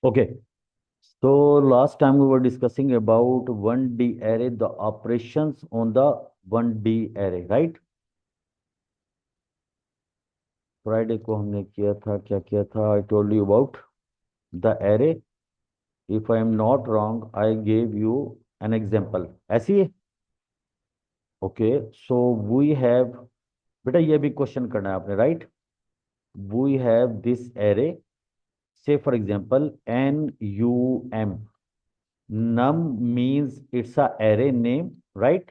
Okay. So last time we were discussing about 1D array, the operations on the 1D array, right? Friday को हमने किया था, क्या किया था? I told you about the array. If I am not wrong, I gave you an example. ऐसी है? Okay. So we have, बेटा ये भी क्वेश्चन करना है आपने, right? We have this array. Say for example, NUM. Num means it's a array name, right?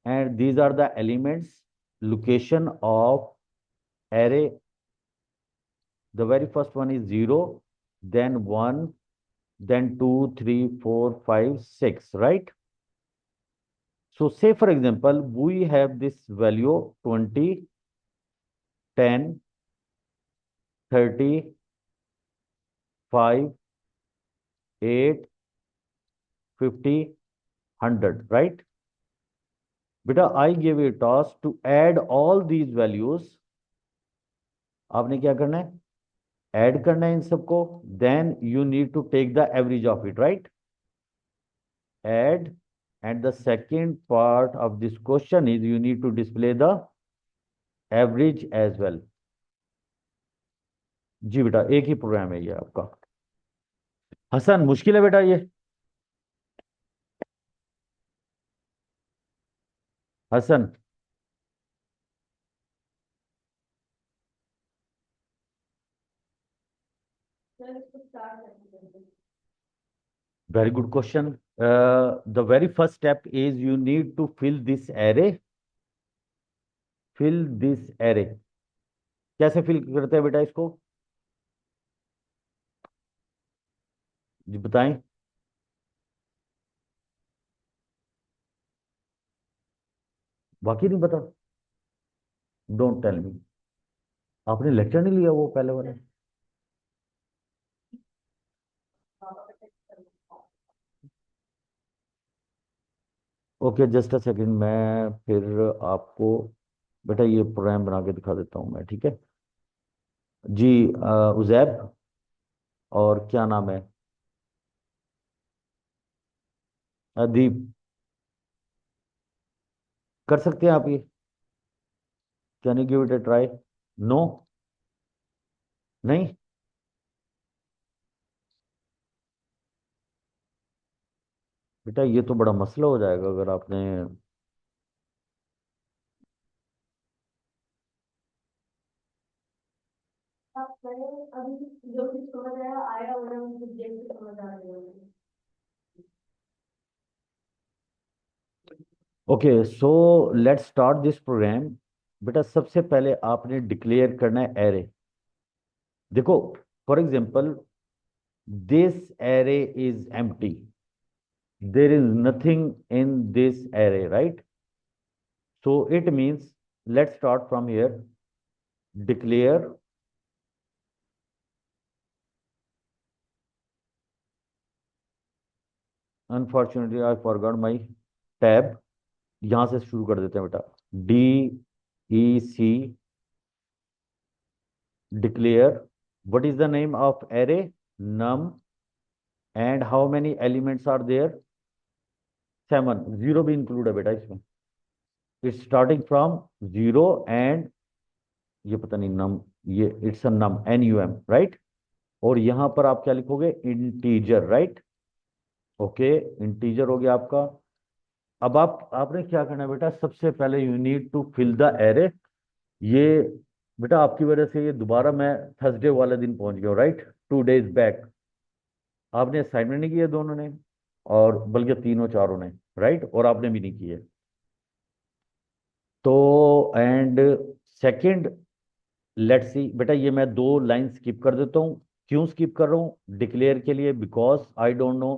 And these are the elements, location of array. The very first one is 0, then 1, then 2, 3, 4, 5, 6, right? So say for example, we have this value 20, 10, 30, 5, 8, 50, 100, right? Beta, I gave you a task to add all these values. आपने क्या करना है? Add करना है इन सबको, then you need to take the average of it, right? Add, and the second part of this question is you need to display the average as well. जी बेटा, एक ही प्रोग्राम है ये आपका। हसन, मुश्किल है बेटा ये? Hasan, very good question. The very first step is you need to fill this array. Fill this array. कैसे फिल करते हैं बेटा इसको? जी बताएं। बाकी नहीं पता? Don't tell me. आपने लेक्चर नहीं लिया वो पहले वाले? ओके, जस्ट अ सेकंड, मैं फिर आपको बेटा ये प्रोग्राम बना के दिखा देता हूँ मैं, ठीक है जी? उजैब, और क्या नाम है? अदीब, कर सकते हैं आप ये? Can you give it a try? No? नहीं? बेटा ये तो बड़ा मसला हो जाएगा अगर आपने। Okay, so let's start this program. बेटा सबसे पहले आपने डिक्लेयर करना है एरे। देखो, for example, this array is empty, there is nothing in this array, right? So it means, let's start from here. Declare, unfortunately I forgot my tab. यहां से शुरू कर देते हैं बेटा। D E C, declare. What is the name of array? Num. And how many elements are there? 7. 0 भी include है बेटा इसमें। It's starting from 0 and ये पता नहीं num, ये it's a num, num, right? और यहां पर आप क्या लिखोगे? integer, right? ओके, इंटीजर हो गया आपका। अब आपने क्या करना है बेटा? सबसे पहले you need to fill the array. ये बेटा आपकी वजह से ये दोबारा मैं थर्सडे वाले दिन पहुंच गया, राइट? 2 days back. आपने असाइनमेंट नहीं किए दोनों ने, और बल्कि तीनों चारों ने, राइट? और आपने भी नहीं किए। तो एंड सेकंड, लेट्स सी बेटा, ये मैं 2 लाइन स्किप कर देता हूँ। क्यों स्किप कर रहा हूँ? डिक्लेयर के लिए, बिकॉज आई डोंट नो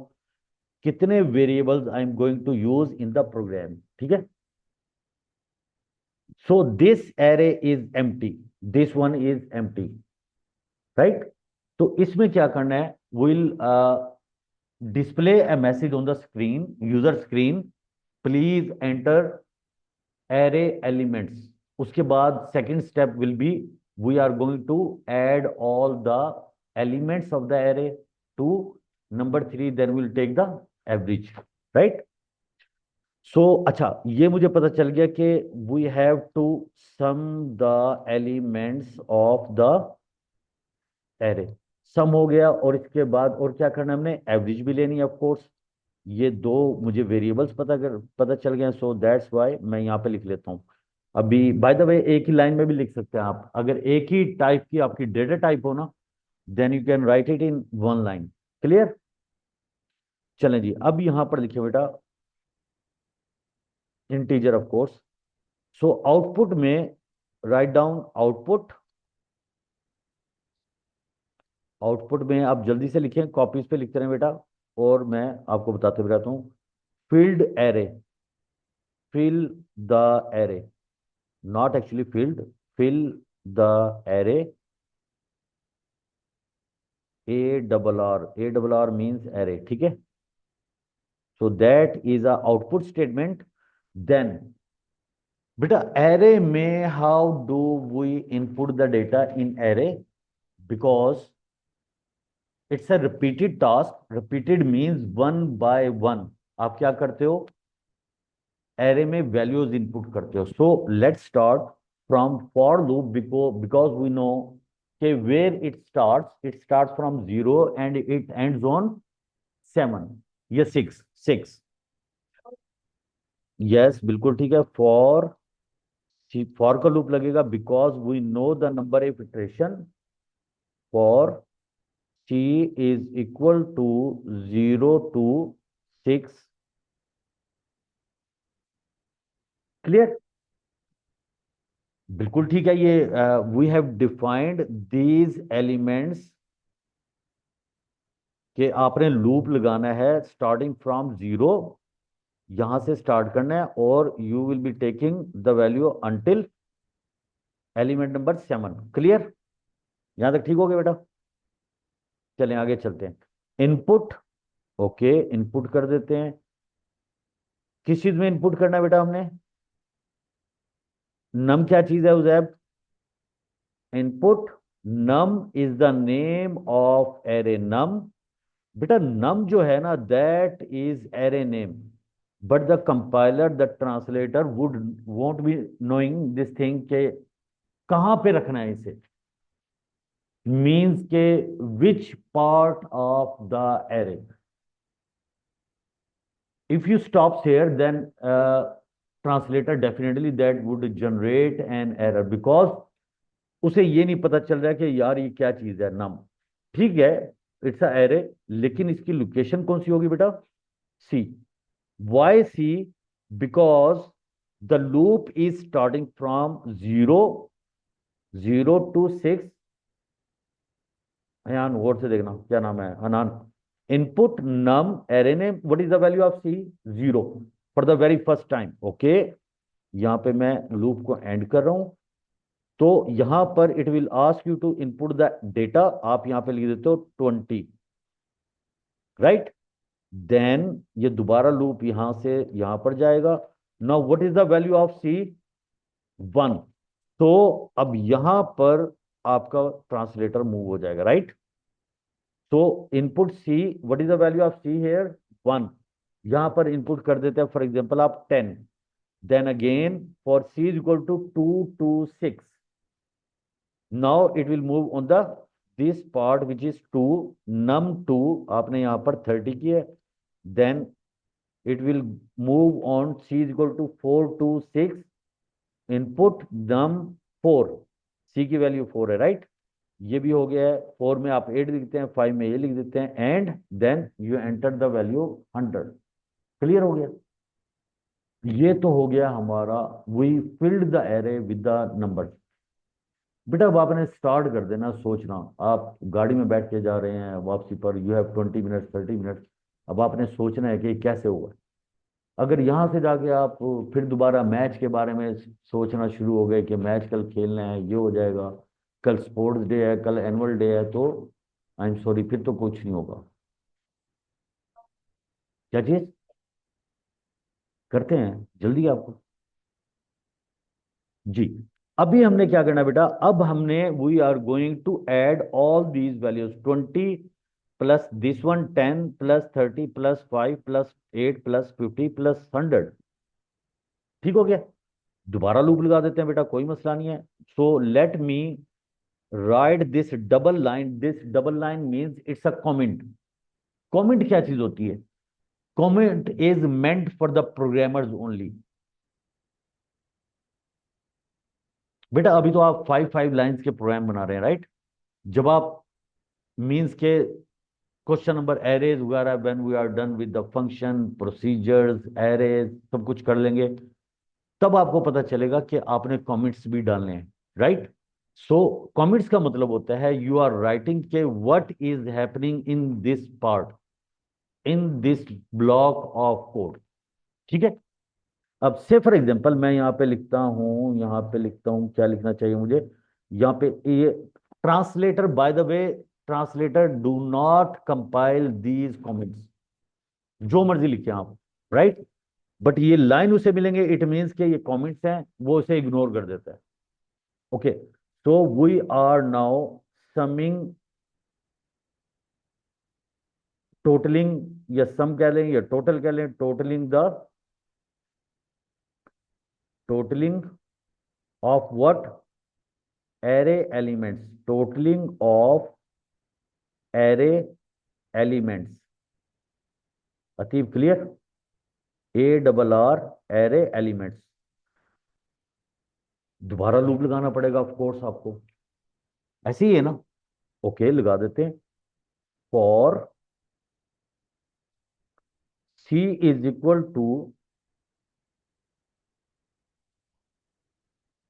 कितने variables I am going to use in the program, ठीक है? So this array is empty, this one is empty, right? तो इसमें क्या करना है? Will display a message on the screen, user screen. Please enter array elements. उसके बाद second step will be we are going to add all the elements of the array to number 3, then will take the average, right. So अच्छा, ये मुझे पता चल गया कि we have to sum the elements of the array. Sum हो गया, और इसके बाद और क्या करना है, हमने एवरेज भी लेनी है ऑफ कोर्स। ये दो मुझे वेरिएबल्स पता चल गए, सो दैट्स वाई मैं यहाँ पे लिख लेता हूँ। अभी बाय द वे एक ही लाइन में भी लिख सकते हैं आप, अगर एक ही टाइप की आपकी डेटा टाइप हो ना, then you can write it in one line. Clear. चलें जी, अब यहां पर लिखिए बेटा integer of course. So output में राइट डाउन आउटपुट। आउटपुट में आप जल्दी से लिखें, कॉपीज पे लिखते रहे बेटा, और मैं आपको बताते हुए रहता हूँ। Field array, fill the array, not actually field, fill the array. A double R means array, ठीक है। So that is a output statement. Then बेटा एरे में how do we input the data in array, because it's a repeated task. Repeated means one by one आप क्या करते हो, array में values input करते हो। So let's start from for loop, because we know कि where it starts from 0 and it ends on 7 या 6। 6, yes बिल्कुल ठीक है। फॉर का लूप लगेगा because we know the number of iteration for C is equal to 0 to 6। Clear, बिल्कुल ठीक है। ये we have defined these elements कि आपने लूप लगाना है स्टार्टिंग फ्रॉम 0, यहां से स्टार्ट करना है, और you will be taking the value until element number 7। Clear, यहां तक ठीक हो गया बेटा। चलें आगे चलते हैं। इनपुट, ओके इनपुट कर देते हैं। किस चीज में इनपुट करना है बेटा हमने, नम क्या चीज है Ujaib, input. Num is the name of array num. बेटा नम जो है ना, that is array name, but the compiler the translator would won't be knowing this thing के कहां पे रखना है इसे, मीन्स के which part of the array. if you stops here, then translator definitely that would generate an error, because उसे ये नहीं पता चल रहा है कि यार ये क्या चीज है नम। ठीक है, इट्स अ एरे, लेकिन इसकी लोकेशन कौन सी होगी बेटा, c. Why c, because the loop is starting from 0 to 6। Ayan गौर से देखना, क्या नाम है Anan. Input num array name, what is the value of c, 0 for the very first time. Okay, यहां पे मैं लूप को एंड कर रहा हूं। तो यहां पर it will ask you to input the data, आप यहां पे लिख देते हो 20, राइट। देन ये दोबारा लूप यहां से यहां पर जाएगा। Now what is the value of c, 1। तो अब यहां पर आपका ट्रांसलेटर मूव हो जाएगा, राइट। तो input C, what is the value of C here, 1। यहां पर इनपुट कर देते हैं फॉर एग्जांपल आप 10। Then again for C is equal to 2 to 6। Now it will move on the this part which is 2, num2 आपने यहां पर 30 की है। Then it will move on C is equal to 4 to 6, input num4, C की value 4 है, right. ये भी हो गया है। 4 में आप 8 लिखते हैं, 5 में ये लिख देते हैं, and then you enter the value 100। Clear हो गया, ये तो हो गया हमारा we filled the array with the number. बेटा अब आपने स्टार्ट कर देना सोचना, आप गाड़ी में बैठ के जा रहे हैं वापसी पर, यू हैव 20 मिनट्स 30 मिनट्स। अब आपने सोचना है कि ये कैसे होगा। अगर यहां से जाके आप फिर दोबारा मैच के बारे में सोचना शुरू हो गए कि मैच कल खेलना है, ये हो जाएगा, कल स्पोर्ट्स डे है, कल एनुअल डे है, तो आई एम सॉरी, फिर तो कुछ नहीं होगा। क्या चीज करते हैं जल्दी आपको, जी। अभी हमने क्या करना है बेटा, अब हमने we are going to add all these values, 20 plus this one 10 plus 30 plus 5 plus 8 plus 50 plus 100। ठीक हो गया। दोबारा लूप लगा देते हैं बेटा, कोई मसला नहीं है। So let me right this double line. This double line means it's a comment. Comment क्या चीज होती है? Comment is meant for the programmers only. बेटा अभी तो आप 5 5 लाइन्स के प्रोग्राम बना रहे हैं, राइट? जब आप मीन्स के क्वेश्चन नंबर एरेज वगैरह, when we are done with the function procedures arrays सब कुछ कर लेंगे, तब आपको पता चलेगा कि आपने कमेंट्स भी डालने हैं, राइट? सो कमेंट्स का मतलब होता है यू आर राइटिंग के what is happening in this part, in this block of code. ठीक है। अब से फॉर एग्जांपल मैं यहाँ पे लिखता हूँ, यहाँ पे लिखता हूँ, क्या लिखना चाहिए मुझे यहाँ पे? ये translator, bye the way, translator do not compile these comments. जो मर्जी लिखें आप, राइट? बट ये लाइन उसे मिलेंगे, इट मीन्स के ये कमेंट्स हैं, वो उसे इग्नोर कर देता है। Okay. So we are now summing, totalling, या सम कह लें या टोटल कह लें, totalling of what? Array elements, totalling of array elements. Ateeb clear? A double r, array elements. दोबारा लूप लगाना पड़ेगा ऑफ कोर्स आपको, ऐसे ही है ना? ओके, लगा देते हैं। For C is equal to,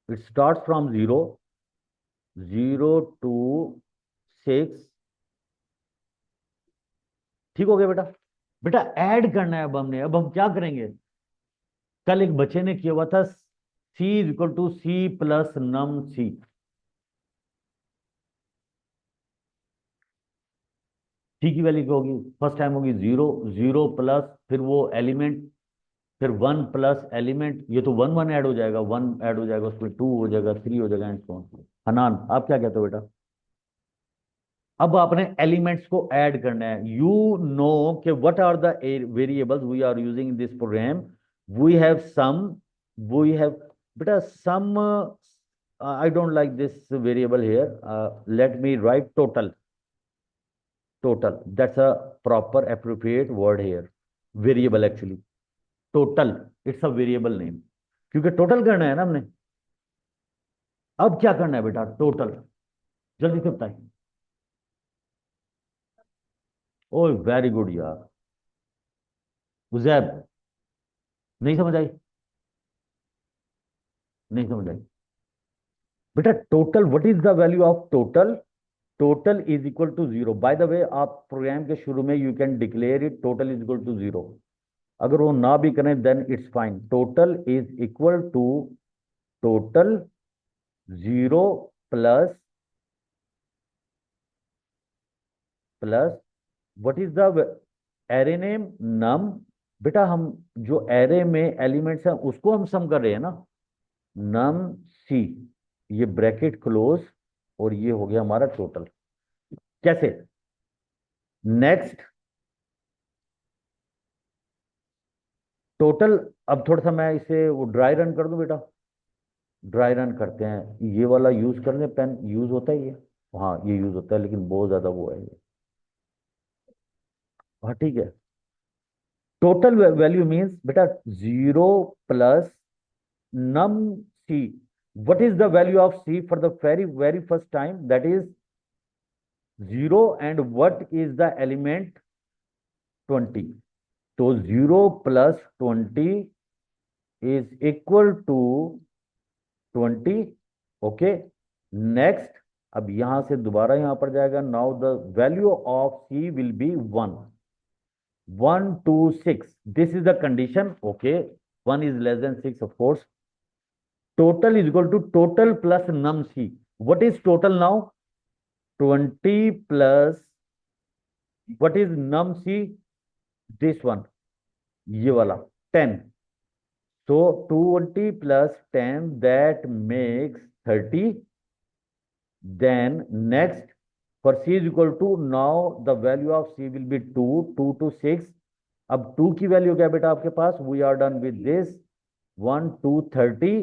it start from 0, 0 to 6। ठीक हो गया बेटा? बेटा ऐड करना है अब हमने, अब हम क्या करेंगे? कल एक बच्चे ने किया हुआ था, C is equal to C plus num C. C की वैल्यू क्या होगी? फर्स्ट टाइम होगी 0, 0 प्लस फिर वो एलिमेंट, फिर 1 प्लस एलिमेंट, ये तो 1 1 ऐड हो जाएगा, 1 ऐड हो जाएगा, उसमें 2 हो जाएगा, 3 हो जाएगा, एंड सो ऑन। हनान आप क्या कहते हो बेटा? अब आपने एलिमेंट्स को ऐड करना है। यू नो कि what are the variables we are using in this program. We have sum, we have, बेटा sum, I don't like this variable here, let me write total. Total, that's a proper appropriate word here, variable actually. Total, it's a variable name, क्योंकि total करना है ना हमने। अब क्या करना है बेटा? टोटल, जल्दी से बताइए। ओह वेरी गुड यार, उजैब, नहीं समझ आई? नहीं समझ आई बेटा? Total, what is the value of total? Total is equal to 0। By the way, आप प्रोग्राम के शुरू में you can declare it total is equal to 0। अगर वो ना भी करें then it's fine. Total is equal to, total 0 plus, plus what is the array name? नम। बेटा हम जो एरे में एलिमेंट्स हैं उसको हम सम कर रहे हैं ना, नम सी, ये ब्रैकेट क्लोज, और ये हो गया हमारा टोटल। कैसे? नेक्स्ट, टोटल, अब थोड़ा सा मैं इसे वो ड्राई रन कर दूं बेटा। ड्राई रन करते हैं, ये वाला यूज कर लें, पेन यूज होता है ये? हाँ ये यूज होता है, लेकिन बहुत ज्यादा वो है ये। हाँ ठीक है। टोटल वैल्यू मीन्स बेटा 0 plus num c. What is the value of c for the very first time? That is 0, and what is the element? 20. So 0 plus 20 is equal to 20। Okay. Next, अब यहां से दोबारा यहां पर जाएगा। Now the value of c will be 1, 1 to 6। This is the condition. Okay, 1 is less than 6 of course। Total is equal to total plus num c. What is total now? 20 plus, what is num c? This one, ये वाला 10। So 20 plus 10, that makes 30. Then next, for C is equal to, now the value of C will be 2, 2 to 6. अब 2 की value क्या बेटा आपके पास? We are done with this 1 2 30.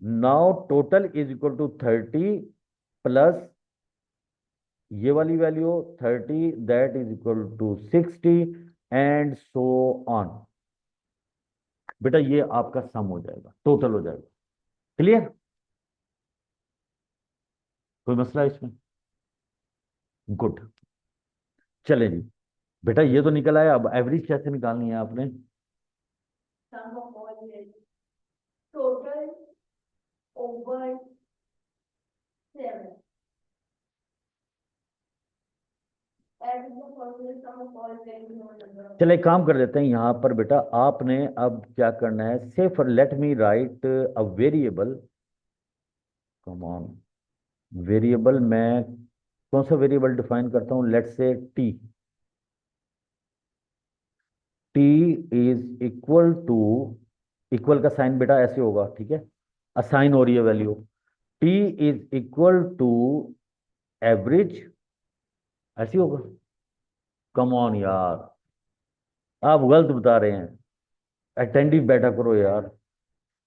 Now total is equal to 30 plus ये वाली value 30, that is equal to 60 and so on. बेटा ये आपका सम हो जाएगा, टोटल हो जाएगा. क्लियर? कोई मसला है इसमें? गुड. चले जी बेटा, ये तो निकल आया. अब एवरेज कैसे निकालनी है आपने? Total over 7. चले एक काम कर देते हैं यहां पर बेटा. आपने अब क्या करना है, say for let me write a variable. Come on. Variable मैं कौन सा वेरिएबल डिफाइन करता हूं? Let say T. T is equal to, equal का साइन बेटा ऐसे होगा, ठीक है? असाइन हो रही है value. T is equal to average, ऐसी होगा. कम ऑन यार, आप गलत बता रहे हैं. अटेंडिव बैठा करो यार.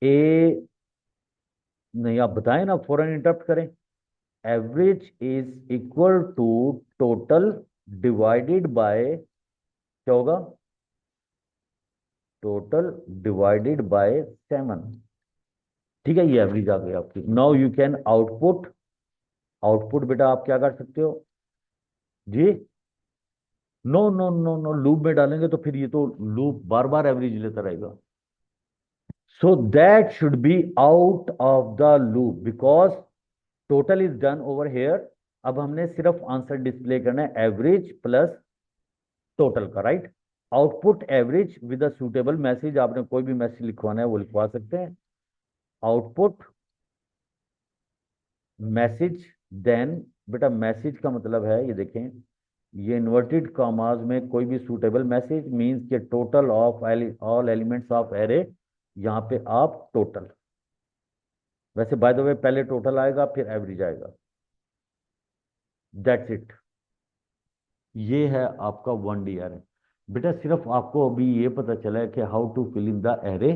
ए नहीं, आप बताएं ना, फौरन इंटरप्ट करें. Average is equal to total divided by, क्या होगा? Total divided by 7. ठीक है, ये एवरेज आ गई आपकी. Now you can output. Output बेटा आप क्या कर सकते हो जी? No no no no, loop में डालेंगे तो फिर ये तो लूप बार बार एवरेज लेता रहेगा. So that should be out of the loop because total is done over here. अब हमने सिर्फ आंसर डिस्प्ले करना है, एवरेज प्लस टोटल का, right? Output average with a suitable message. आपने कोई भी मैसेज लिखवाना है वो लिखवा सकते हैं. Output message. देन बेटा मैसेज का मतलब है, ये देखें, ये इन्वर्टेड कॉमास में कोई भी सूटेबल मैसेज मींस के total of all elements of array. यहां पे आप टोटल, वैसे बाय द वे पहले टोटल आएगा फिर एवरेज आएगा. That's it. ये है आपका 1D एरे. बेटा सिर्फ आपको अभी ये पता चला है कि how to fill in the array,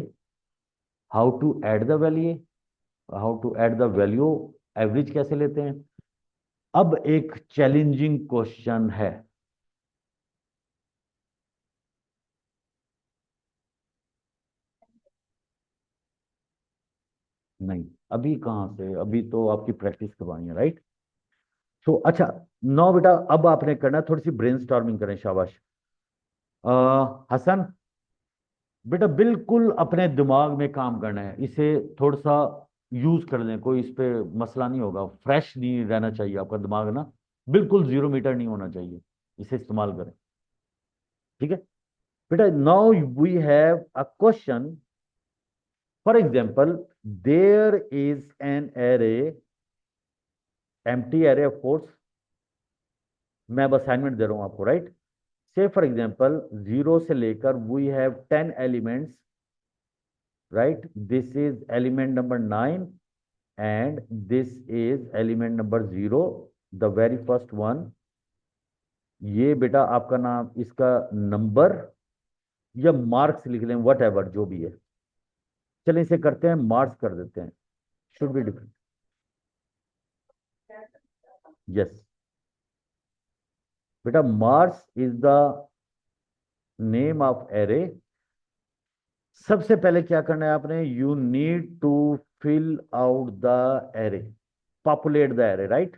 how to add the value, how to add the value, average कैसे लेते हैं. अब एक चैलेंजिंग क्वेश्चन है. नहीं, अभी कहाँ से, अभी तो आपकी प्रैक्टिस करवानी है, राइट? सो अच्छा, नो बेटा अब आपने करना है, थोड़ी सी ब्रेनस्टॉर्मिंग करें. शाबाश. हसन बेटा बिल्कुल अपने दिमाग में काम करना है, इसे थोड़ा सा यूज कर लें, कोई इस पे मसला नहीं होगा. फ्रेश नहीं रहना चाहिए आपका दिमाग ना, बिल्कुल 0 मीटर नहीं होना चाहिए. इसे इस्तेमाल करें, ठीक है बेटा? Now we have a question. For example, there is an array, empty array of course. मैं अब असाइनमेंट दे रहा हूं आपको, राइट? से फॉर एग्जाम्पल 0 से लेकर we have 10 elements, right? This is element number 9 and this is element number 0, the very first one. ये बेटा आपका नाम, इसका नंबर या मार्क्स लिख लें, वट एवर जो भी है. चलिए इसे करते हैं, मार्क्स कर देते हैं. Should be different. यस बेटा, marks is the name of array. सबसे पहले क्या करना है आपने? You need to fill out the array, populate the array, right?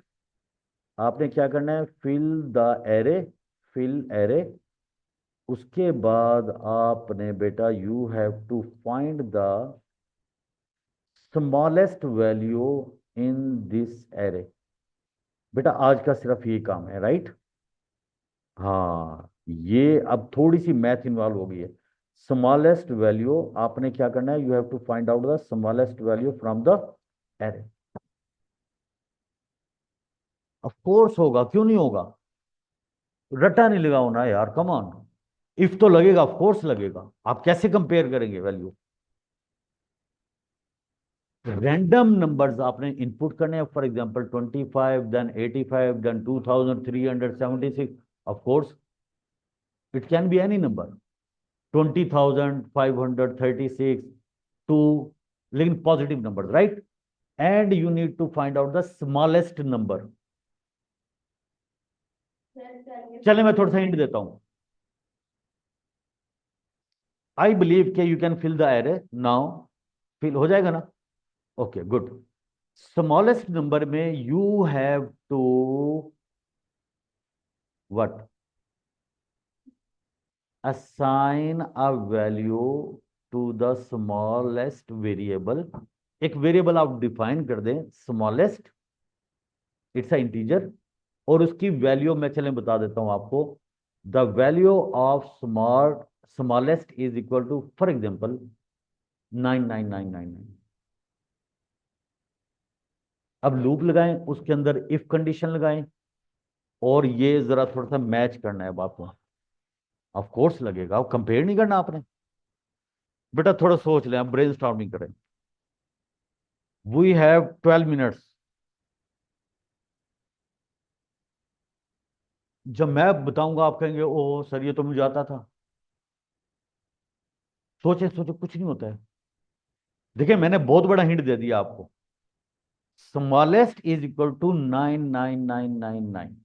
आपने क्या करना है? Fill the array, fill array. उसके बाद आपने बेटा you have to find the smallest value in this array. बेटा आज का सिर्फ ये काम है, राइट? हाँ, ये अब थोड़ी सी मैथ इन्वॉल्व हो गई है. स्मॉलेस्ट वैल्यू आपने क्या करना है? You have to find out the smallest value from the array. Of course होगा, क्यों नहीं होगा? रट्टा नहीं लगाओ ना यार, कम ऑन. इफ तो लगेगा, ऑफ कोर्स लगेगा. आप कैसे कंपेयर करेंगे वैल्यू? रैंडम नंबर्स आपने इनपुट करने हैं, for example 25, then 85, then 2376, of course it can be any number, 20,536, 2, लेकिन positive number, right? And you need to find out the smallest number. चले मैं थोड़ा सा हिंट देता हूं। आई बिलीव के you can fill the array now. Fill हो जाएगा ना? Okay, good. स्मॉलेस्ट नंबर में you have to what? assign a value to the smallest variable। एक वेरिएबल आप डिफाइन कर दें, स्मॉलेस्ट, इट्स अ इंटीजर, और उसकी वैल्यू मैं चलें बता देता हूं आपको। The value of smallest is equal to, for example, 99999। अब लूप लगाएं, उसके अंदर इफ कंडीशन लगाएं, और ये जरा थोड़ा सा मैच करना है अब आपको। ऑफ कोर्स लगेगा, अब कंपेयर नहीं करना आपने। बेटा थोड़ा सोच लें, आप ब्रेन स्टॉर्मिंग करें। We have 12 minutes. जब मैं बताऊंगा आप कहेंगे ओह सर ये तो मुझे आता था। सोचे सोचे, कुछ नहीं होता है। देखिए मैंने बहुत बड़ा हिंट दे दिया आपको। Smallest is equal to 99999।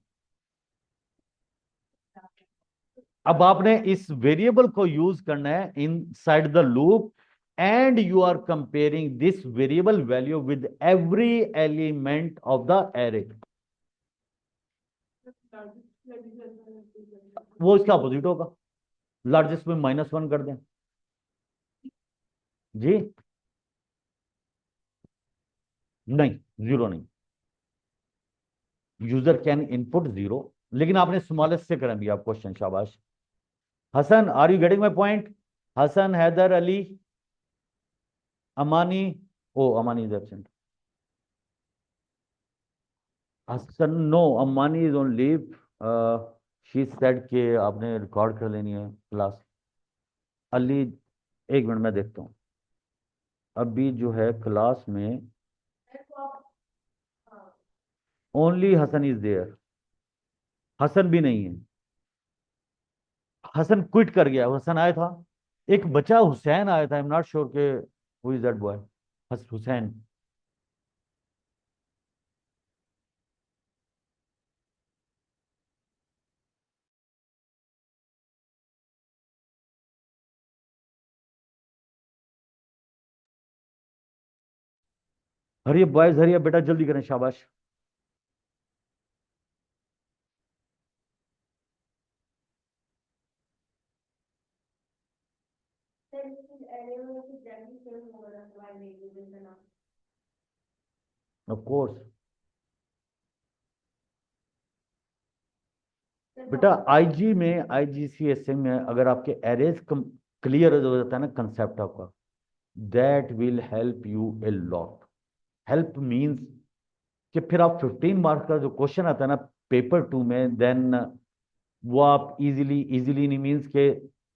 अब आपने इस वेरिएबल को यूज करना है inside the loop, and you are comparing this variable value with every element of the array. वो इसका अपोजिट होगा। लार्जेस्ट में -1 कर दें जी। नहीं, जीरो नहीं। यूजर कैन इनपुट जीरो, लेकिन आपने स्मॉलेस्ट से कर दिया आप क्वेश्चन, शाबाश। Hasan, are you getting my point? Hasan, Haider, Ali, Amani. Oh, Amani is absent. Hasan, no, Amani is on leave. She said के आपने रिकॉर्ड कर लेनी है क्लास। अली, एक मिनट मैं देखता हूँ। अभी जो है क्लास में only Hasan is there. Hasan भी नहीं है। हसन क्विट कर गया। हसन आया था, एक बच्चा हुसैन आया था, आई एम नॉट श्योर के who is that boy. Hussain. हरिए बॉयज, हरिए बेटा, जल्दी करें, शाबाश। ऑफ कोर्स बेटा, आईजी में, आईजीसीएसए में अगर आपके एरेज क्लियर हो जाता है ना कंसेप्ट आपका, that will help U a lot. Help means कि फिर आप 15 मार्क्स का जो क्वेश्चन आता है ना पेपर 2 में, देन वो आप इजीली, इजीली नहीं मींस के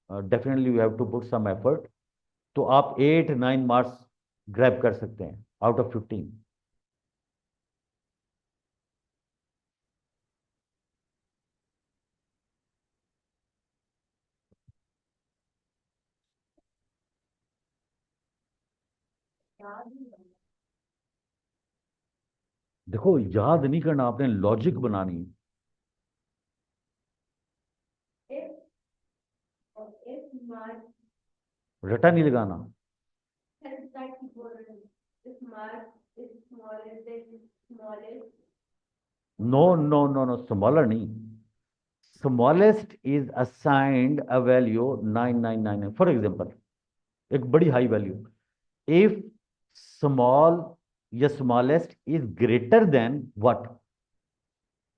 definitely you have to put some effort, तो आप 8-9 मार्क्स ग्रैब कर सकते हैं आउट ऑफ 15। देखो याद नहीं करना, आपने लॉजिक बनानी है। रटा नहीं लगाना। No no no no, smaller नहीं। Smallest is assigned a value 999। For example, एक बड़ी हाई वैल्यू, इफ स्मॉल या smallest is greater than what?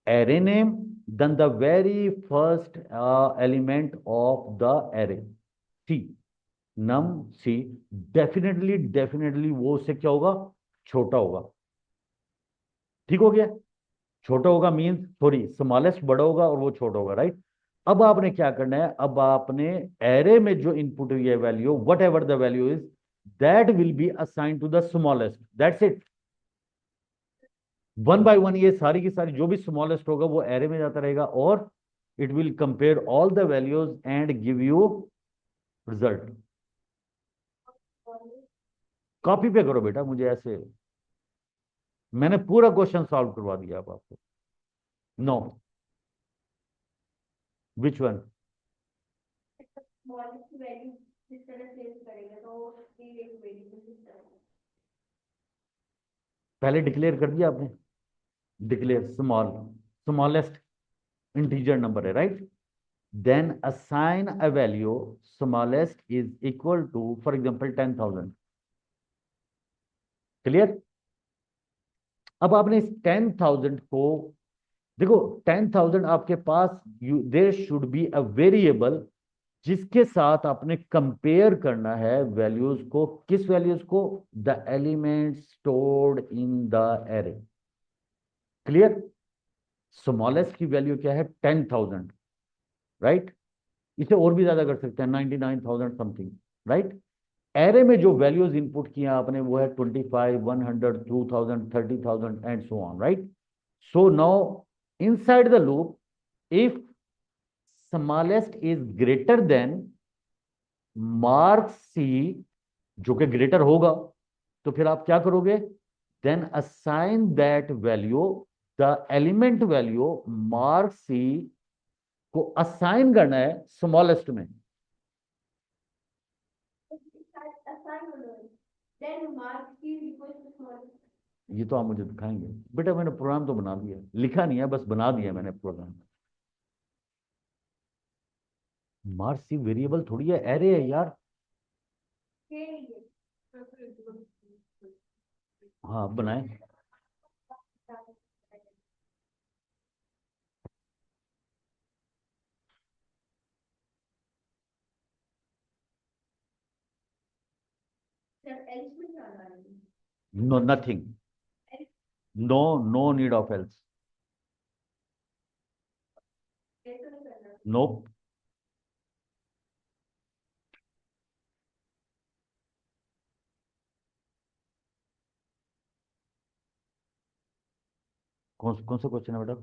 array name, then the very first element of the array, c, num c, definitely definitely वो उससे क्या होगा? छोटा होगा। ठीक हो गया? छोटा होगा मींस, सॉरी, स्मॉलेस्ट बड़ा होगा और वो छोटा होगा, राइट? अब आपने क्या करना है, अब आपने एरे में जो इनपुट हुई है value, what ever the value is, that will be assigned to the smallest. That's it. One by one ये सारी की सारी जो भी स्मॉलेस्ट होगा वो एरे में जाता रहेगा और it will compare all the values and give you result. Copy पे करो बेटा, मुझे ऐसे मैंने पूरा क्वेश्चन सॉल्व करवा दिया अब आपको। No, which one? Smallest value जिस तरह सेव करेगा तो उसकी एक वेरिएबल किस तरह पहले डिक्लेयर कर दिया आपने, डिक्लेयर स्मॉलेस्ट इंटीजर नंबर है, right? Then assign a value smallest is equal to for example 10,000। Clear? अब आपने इस 10,000 को देखो, 10,000 आपके पास there should be a variable जिसके साथ आपने कंपेयर करना है वैल्यूज को। किस वैल्यूज को? The element stored in the array. Clear? Smallest की वैल्यू क्या है? 10,000, राइट? इसे और भी ज्यादा कर सकते हैं, 99,000 समथिंग, राइट? एरे में जो वैल्यूज इनपुट किया आपने वो है 25, 100, 2,000, 30,000 and so on, right? So now inside the loop, if smallest is greater than mark C, जो कि ग्रेटर होगा, तो फिर आप क्या करोगे? Then assign that value, the element value mark C को असाइन करना है स्मॉलेस्ट में। असाइन होना है देन मार्क की इक्वल टू स्मॉलेस्ट। ये तो आप मुझे दिखाएंगे बेटा, मैंने प्रोग्राम तो बना दिया, लिखा नहीं है, बस बना दिया मैंने प्रोग्राम। मार्क सी वेरिएबल थोड़ी है, एरे है यार। के लिए हाँ बनाए। जब एल्स में जाना है no, nothing, no, no need of else, कैसे नहीं करना नो। कौन कौन सा क्वेश्चन है बेटा?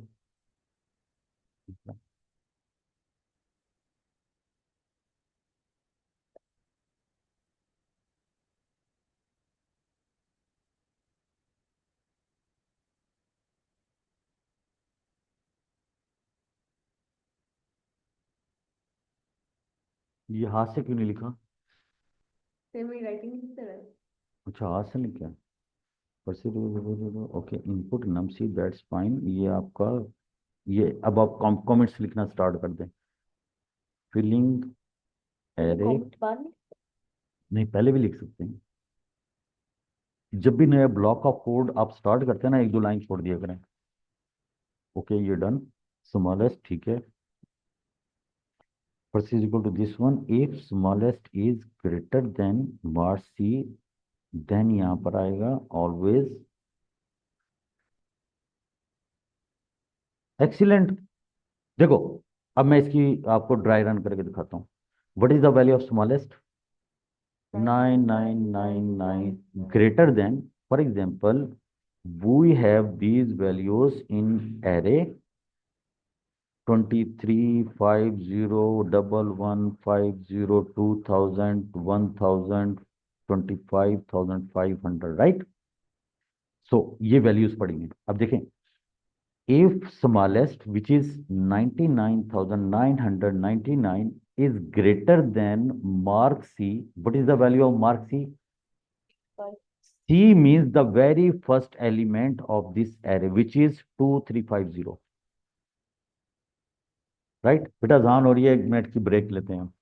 ये हाथ से क्यों नहीं लिखा? फिर मेरी राइटिंग किस तरह है? अच्छा, हाथ से नहीं किया। Okay, input num C, that's fine. ये आपका, ये अब आप कमेंट्स लिखना स्टार्ट कर दें। फिलिंग एरे, कमेंट बाद में नहीं पहले भी लिख सकते हैं। जब भी नया ब्लॉक ऑफ कोड आप स्टार्ट करते हैं ना, एक दो लाइन छोड़ दिया करें। ओके, ये डन। स्मॉलेस्ट, ठीक है। first is equal to this one, if smallest is greater than var c, then यहाँ पर आएगा always। एक्सीलेंट। देखो, अब मैं इसकी आपको ड्राई रन करके दिखाता हूँ। What is the value of smallest? 9999 greater than, for example, we have these values in array 23, 50, 11, 50, 2000, 1000, 25,500, right? सो ये वैल्यूज पड़ी हैं। अब देखें, if smallest, which is 99,999, is greater than mark c, what is the value of mark c? C means the very first element of this array, which is 2350, right? बेटा जहान हो रही है, 1 मिनट की ब्रेक लेते हैं।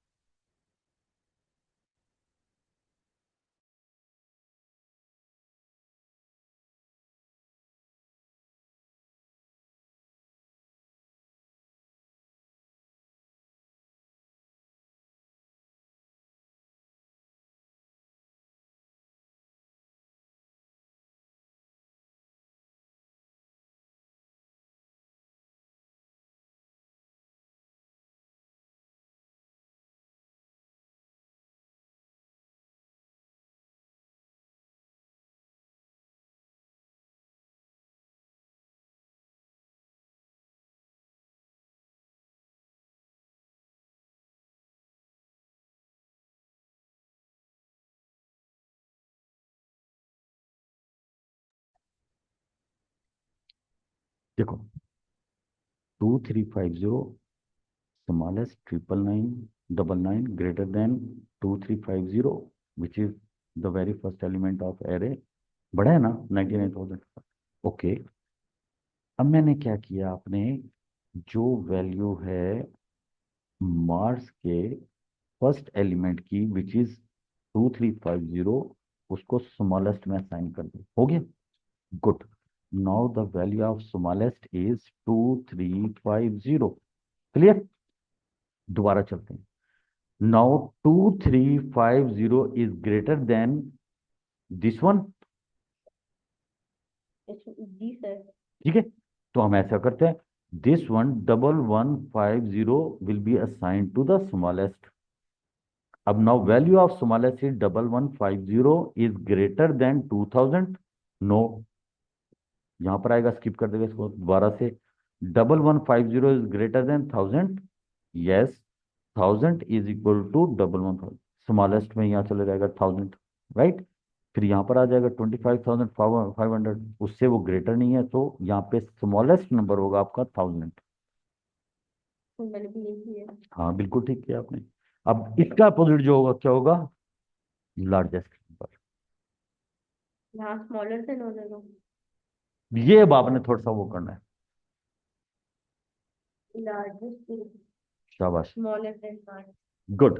देखो 2350 smallest 99999 greater than 2350 which is the very first element of array, बड़ा है ना 99,000। ओके, अब मैंने क्या किया, आपने जो वैल्यू है मार्स के फर्स्ट एलिमेंट की विच इज 2350 उसको स्मॉलेस्ट में असाइन कर दिया, हो गया। Good. Now the value of smallest is 2350। Clear? दोबारा चलते हैं। Now 2350 is greater than this one. जी सर। ठीक है, तो हम ऐसा करते हैं, this one 1150 will be assigned to the smallest. अब now value of smallest is 1150 is greater than 2000। No, यहां पर आएगा, स्किप कर देगा इसको दोबारा से। 1150 is greater than 1000। Yes, 1000 is equal to 1150। Smallest में यहाँ चले जाएगा 1000, राइट। फिर यहाँ पर आ जाएगा 25,500, उससे वो ग्रेटर नहीं है, तो यहाँ पे स्मॉलेस्ट नंबर होगा आपका 1000। मैंने भी यही किया। हाँ बिल्कुल ठीक किया आपने। अब इसका अपोजिट जो होगा क्या होगा, लार्जेस्ट नंबर। यहाँ स्मॉलर देन हो जाएगा। ये अब आपने थोड़ा सा वो करना है। लार्जेस्ट शाबाश, smaller than large. Good.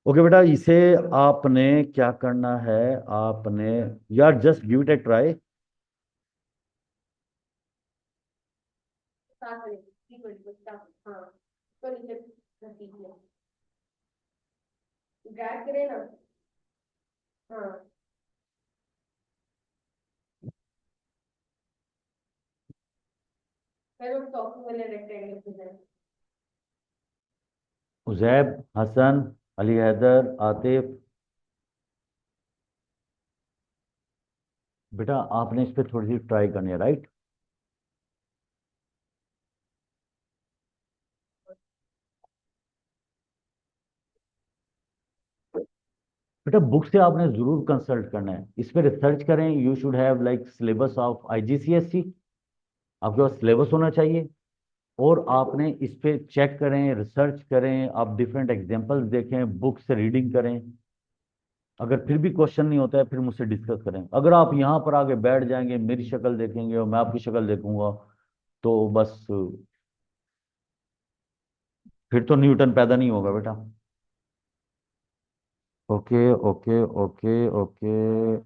Okay बेटा, इसे आपने क्या करना है, आपने यार just give it A try. साथ में हाँ तो नीचे रखी है, ड्रैग करें ना। हाँ फिर उस टॉपिक वाले रेक्टेंगल पे जाए। उजैब, हसन, अली हैदर, आतिफ, बेटा आपने इस पे थोड़ी सी ट्राई करनी है, राइट। बेटा बुक से आपने जरूर कंसल्ट करना है, इस पे रिसर्च करें। You should have like syllabus of IGCSE, आपके पास सिलेबस होना चाहिए। और आपने इस पे चेक करें, रिसर्च करें, आप डिफरेंट एग्जांपल्स देखें, बुक से रीडिंग करें। अगर फिर भी क्वेश्चन नहीं होता है, फिर मुझसे डिस्कस करें। अगर आप यहाँ पर आके बैठ जाएंगे, मेरी शक्ल देखेंगे और मैं आपकी शक्ल देखूंगा, तो बस फिर तो न्यूटन पैदा नहीं होगा बेटा। Okay okay okay okay.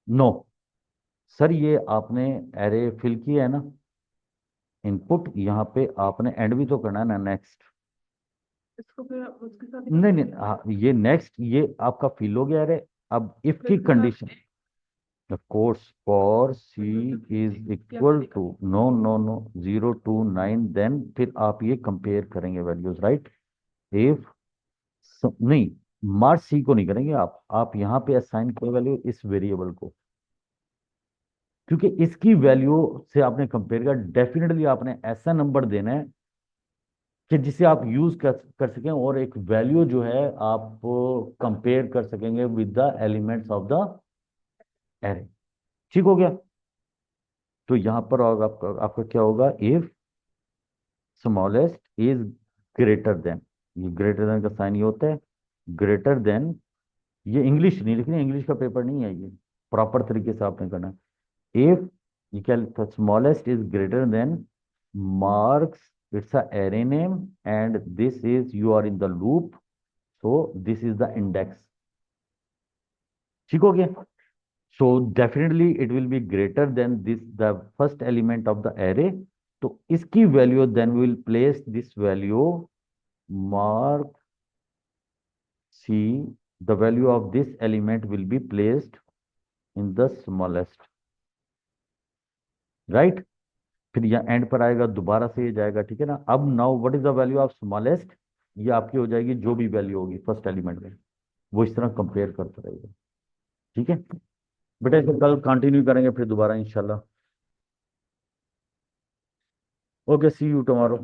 No sir, ये आपने एरे फिल किया है ना, इनपुट यहाँ पे आपने एंड भी तो करना है ना, नेक्स्ट। इसको फिर उसके साथ ही नहीं नहीं, करेंगे। हाँ, ये नेक्स्ट, ये आपका फिल हो गया एरे। अब इफ की condition, the course for C is equal to, no no no, 0 to 9, then फिर आप ये कंपेयर करेंगे वैल्यूज, राइट। इफ नहीं, मार्च सी को नहीं करेंगे आप यहाँ पे असाइन करें वैल्यू इस वेरिएबल को, क्योंकि इसकी वैल्यू से आपने कंपेयर कर, डेफिनेटली आपने ऐसा नंबर देना है कि जिसे आप यूज कर सकें, और एक वैल्यू जो है आप कंपेयर कर सकेंगे with the elements of the array. ठीक हो गया। तो यहां पर होगा आपका क्या होगा, if smallest is greater then, ये ग्रेटर देन का साइन ये होता है, ग्रेटर देन, ये इंग्लिश नहीं लिखनी, इंग्लिश का पेपर नहीं है ये, प्रॉपर तरीके से आपने करना है। इफ ये क्या लिखता है, smallest is greater than marks, it's a array name, and this is, you are in the loop, so this is the index. ठीक हो गया। So definitely it will be greater than this, the first element of the array. तो इसकी value, then we will place this value mark C, the value of this element will be placed in the smallest, right। फिर यहाँ and पर आएगा, दोबारा से ये जाएगा, ठीक है ना। अब now what is the value of smallest, ये आपकी हो जाएगी जो भी वैल्यू होगी फर्स्ट एलिमेंट में, वो इस तरह कंपेयर करता रहेगा। ठीक है बेटा, इसे कल कंटिन्यू करेंगे फिर दोबारा इंशाल्लाह। Okay, see you tomorrow.